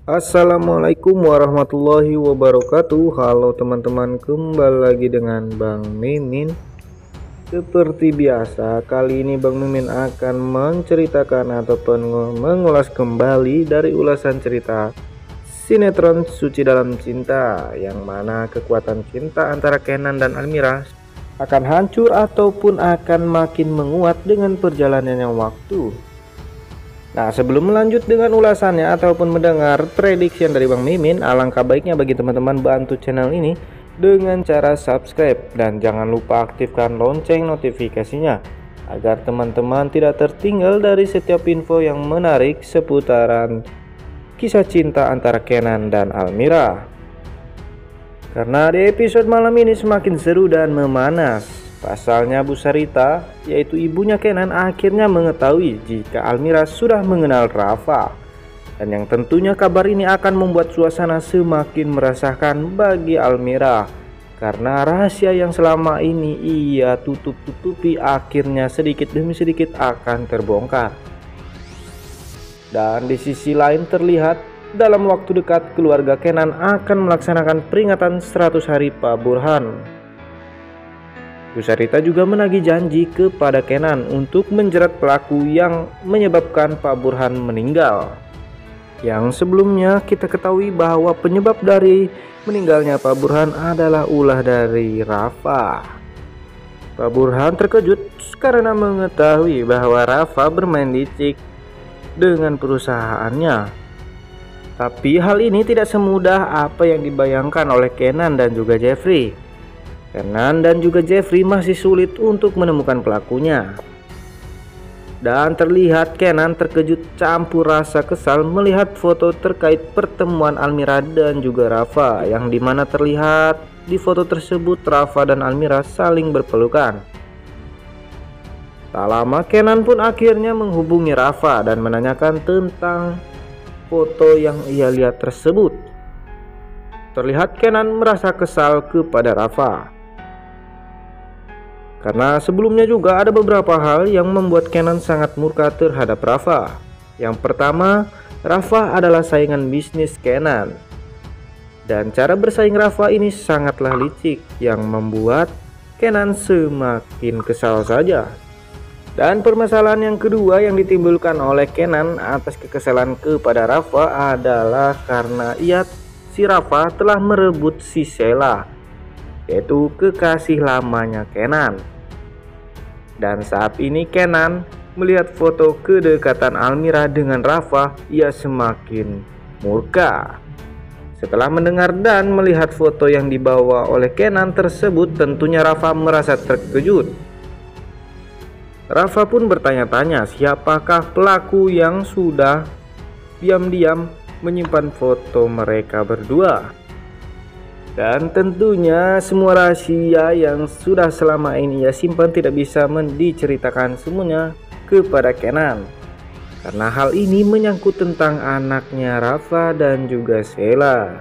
Assalamualaikum warahmatullahi wabarakatuh. Halo teman-teman, kembali lagi dengan Bang Mimin. Seperti biasa, kali ini Bang Mimin akan menceritakan ataupun mengulas kembali dari ulasan cerita sinetron Suci Dalam Cinta, yang mana kekuatan cinta antara Kenan dan Almira akan hancur ataupun akan makin menguat dengan perjalanannya waktu. Nah, sebelum melanjut dengan ulasannya ataupun mendengar prediction dari Bang Mimin, alangkah baiknya bagi teman-teman bantu channel ini dengan cara subscribe dan jangan lupa aktifkan lonceng notifikasinya agar teman-teman tidak tertinggal dari setiap info yang menarik seputaran kisah cinta antara Kenan dan Almira. Karena di episode malam ini semakin seru dan memanas. Pasalnya Bu Sarita, yaitu ibunya Kenan, akhirnya mengetahui jika Almira sudah mengenal Rafa. Dan yang tentunya kabar ini akan membuat suasana semakin meresahkan bagi Almira. Karena rahasia yang selama ini ia tutup-tutupi akhirnya sedikit demi sedikit akan terbongkar. Dan di sisi lain terlihat dalam waktu dekat keluarga Kenan akan melaksanakan peringatan 100 hari Pak Burhan. Bu Sarita juga menagih janji kepada Kenan untuk menjerat pelaku yang menyebabkan Pak Burhan meninggal. Yang sebelumnya kita ketahui bahwa penyebab dari meninggalnya Pak Burhan adalah ulah dari Rafa. Pak Burhan terkejut karena mengetahui bahwa Rafa bermain licik dengan perusahaannya. Tapi hal ini tidak semudah apa yang dibayangkan oleh Kenan dan juga Jeffrey. Kenan dan juga Jeffrey masih sulit untuk menemukan pelakunya. Dan terlihat Kenan terkejut campur rasa kesal melihat foto terkait pertemuan Almira dan juga Rafa, yang dimana terlihat di foto tersebut Rafa dan Almira saling berpelukan. Tak lama Kenan pun akhirnya menghubungi Rafa dan menanyakan tentang foto yang ia lihat tersebut. Terlihat Kenan merasa kesal kepada Rafa. Karena sebelumnya juga ada beberapa hal yang membuat Kenan sangat murka terhadap Rafa. Yang pertama, Rafa adalah saingan bisnis Kenan. Dan cara bersaing Rafa ini sangatlah licik yang membuat Kenan semakin kesal saja. Dan permasalahan yang kedua yang ditimbulkan oleh Kenan atas kekesalan kepada Rafa adalah karena si Rafa telah merebut si Sheila, yaitu kekasih lamanya Kenan. Dan saat ini Kenan melihat foto kedekatan Almira dengan Rafa, ia semakin murka. Setelah mendengar dan melihat foto yang dibawa oleh Kenan tersebut, tentunya Rafa merasa terkejut. Rafa pun bertanya-tanya siapakah pelaku yang sudah diam-diam menyimpan foto mereka berdua. Dan tentunya semua rahasia yang sudah selama ini ia simpan tidak bisa diceritakan semuanya kepada Kenan. Karena hal ini menyangkut tentang anaknya Rafa dan juga Sheila.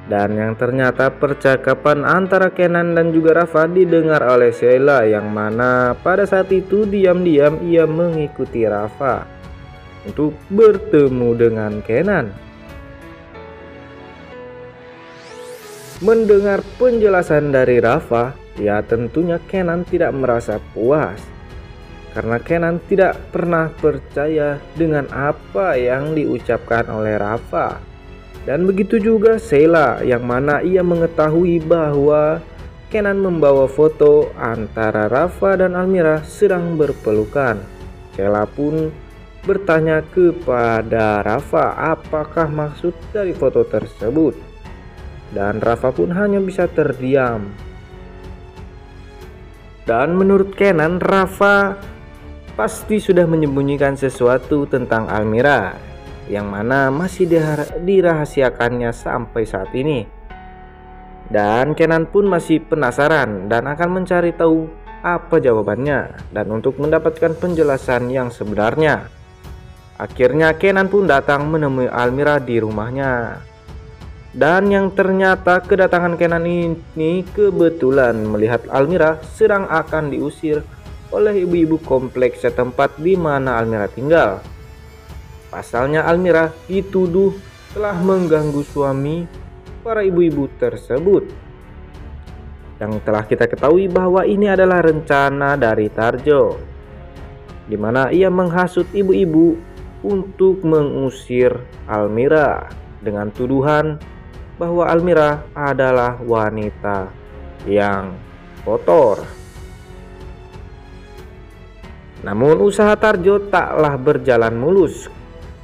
Dan yang ternyata percakapan antara Kenan dan juga Rafa didengar oleh Sheila, yang mana pada saat itu diam-diam ia mengikuti Rafa untuk bertemu dengan Kenan. Mendengar penjelasan dari Rafa, ya tentunya Kenan tidak merasa puas. Karena Kenan tidak pernah percaya dengan apa yang diucapkan oleh Rafa. Dan begitu juga Sheila, yang mana ia mengetahui bahwa Kenan membawa foto antara Rafa dan Almira sedang berpelukan. Sheila pun bertanya kepada Rafa apakah maksud dari foto tersebut. Dan Rafa pun hanya bisa terdiam. Dan menurut Kenan, Rafa pasti sudah menyembunyikan sesuatu tentang Almira, yang mana masih dirahasiakannya sampai saat ini. Dan Kenan pun masih penasaran dan akan mencari tahu apa jawabannya, dan untuk mendapatkan penjelasan yang sebenarnya. Akhirnya Kenan pun datang menemui Almira di rumahnya. Dan yang ternyata kedatangan Kenan ini kebetulan melihat Almira sedang akan diusir oleh ibu-ibu kompleks setempat di mana Almira tinggal. Pasalnya Almira dituduh telah mengganggu suami para ibu-ibu tersebut. Yang telah kita ketahui bahwa ini adalah rencana dari Tarjo, di mana ia menghasut ibu-ibu untuk mengusir Almira dengan tuduhan bahwa Almira adalah wanita yang kotor. Namun usaha Tarjo taklah berjalan mulus.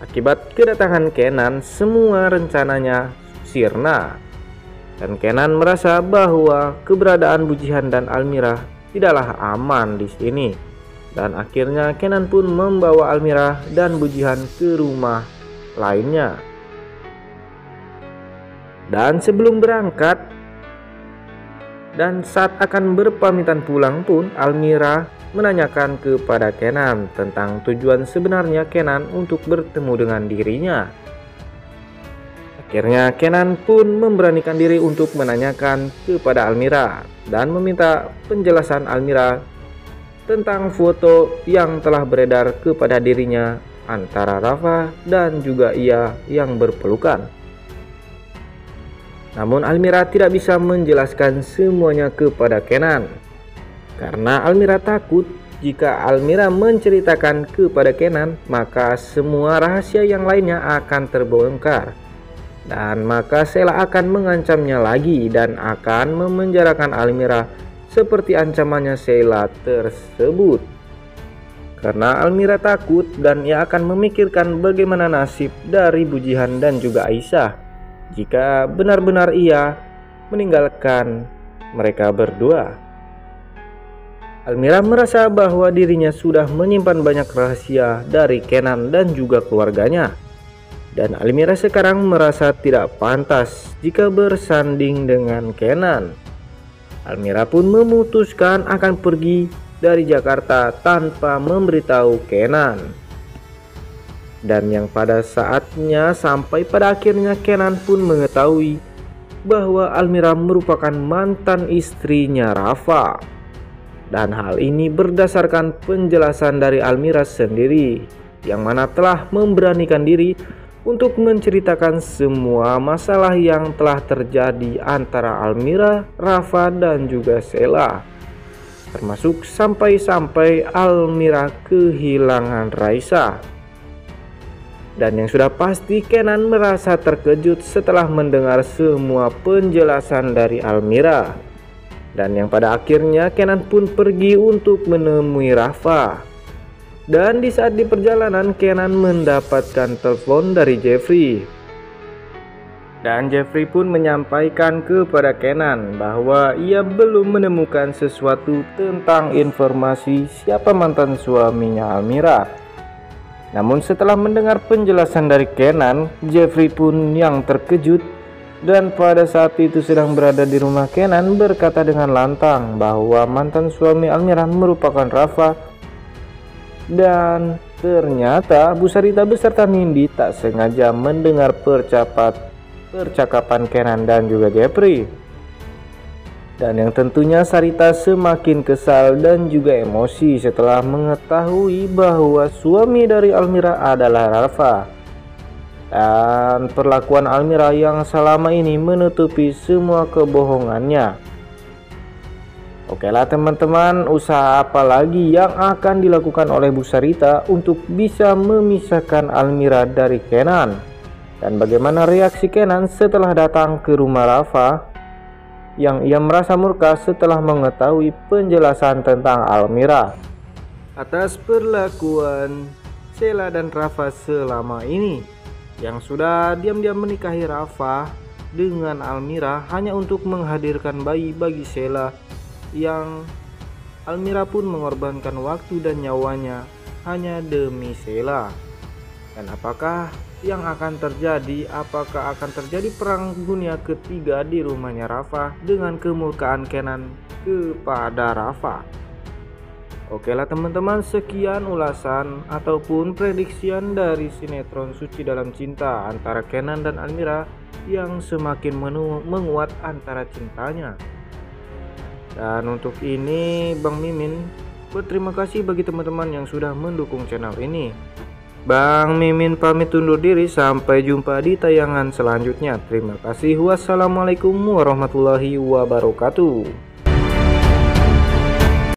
Akibat kedatangan Kenan, semua rencananya sirna. Dan Kenan merasa bahwa keberadaan Bujihan dan Almira tidaklah aman di sini. Dan akhirnya Kenan pun membawa Almira dan Bujihan ke rumah lainnya. Dan sebelum berangkat dan saat akan berpamitan pulang pun, Almira menanyakan kepada Kenan tentang tujuan sebenarnya Kenan untuk bertemu dengan dirinya. Akhirnya Kenan pun memberanikan diri untuk menanyakan kepada Almira dan meminta penjelasan Almira tentang foto yang telah beredar kepada dirinya antara Rafa dan juga ia yang berpelukan. Namun Almira tidak bisa menjelaskan semuanya kepada Kenan karena Almira takut jika Almira menceritakan kepada Kenan, maka semua rahasia yang lainnya akan terbongkar. Dan maka Sheila akan mengancamnya lagi dan akan memenjarakan Almira seperti ancamannya Sheila tersebut. Karena Almira takut dan ia akan memikirkan bagaimana nasib dari Bujihan dan juga Aisyah jika benar-benar ia meninggalkan mereka berdua. Almira merasa bahwa dirinya sudah menyimpan banyak rahasia dari Kenan dan juga keluarganya. Dan Almira sekarang merasa tidak pantas jika bersanding dengan Kenan. Almira pun memutuskan akan pergi dari Jakarta tanpa memberitahu Kenan. Dan yang pada saatnya sampai pada akhirnya Kenan pun mengetahui bahwa Almira merupakan mantan istrinya Rafa. Dan hal ini berdasarkan penjelasan dari Almira sendiri, yang mana telah memberanikan diri untuk menceritakan semua masalah yang telah terjadi antara Almira, Rafa dan juga Sheila. Termasuk sampai-sampai Almira kehilangan Raisa. Dan yang sudah pasti Kenan merasa terkejut setelah mendengar semua penjelasan dari Almira. Dan yang pada akhirnya Kenan pun pergi untuk menemui Rafa. Dan di saat di perjalanan Kenan mendapatkan telepon dari Jeffrey. Dan Jeffrey pun menyampaikan kepada Kenan bahwa ia belum menemukan sesuatu tentang informasi siapa mantan suaminya Almira. Namun setelah mendengar penjelasan dari Kenan, Jeffrey pun yang terkejut dan pada saat itu sedang berada di rumah Kenan berkata dengan lantang bahwa mantan suami Almira merupakan Rafa. Dan ternyata Bu Sarita beserta Nindi tak sengaja mendengar percakapan Kenan dan juga Jeffrey. Dan yang tentunya Sarita semakin kesal dan juga emosi setelah mengetahui bahwa suami dari Almira adalah Rafa. Dan perlakuan Almira yang selama ini menutupi semua kebohongannya. Oke lah teman-teman, usaha apa lagi yang akan dilakukan oleh Bu Sarita untuk bisa memisahkan Almira dari Kenan? Dan bagaimana reaksi Kenan setelah datang ke rumah Rafa yang ia merasa murka setelah mengetahui penjelasan tentang Almira atas perlakuan Sheila dan Rafa selama ini, yang sudah diam-diam menikahi Rafa dengan Almira hanya untuk menghadirkan bayi bagi Sheila, yang Almira pun mengorbankan waktu dan nyawanya hanya demi Sheila. Dan apakah yang akan terjadi? Apakah akan terjadi perang dunia ketiga di rumahnya Rafa dengan kemurkaan Kenan kepada Rafa? Oke lah teman-teman, sekian ulasan ataupun prediksian dari sinetron Suci Dalam Cinta antara Kenan dan Almira yang semakin menguat antara cintanya. Dan untuk ini Bang Mimin berterima kasih bagi teman-teman yang sudah mendukung channel ini. Bang Mimin pamit undur diri, sampai jumpa di tayangan selanjutnya. Terima kasih. Wassalamualaikum warahmatullahi wabarakatuh.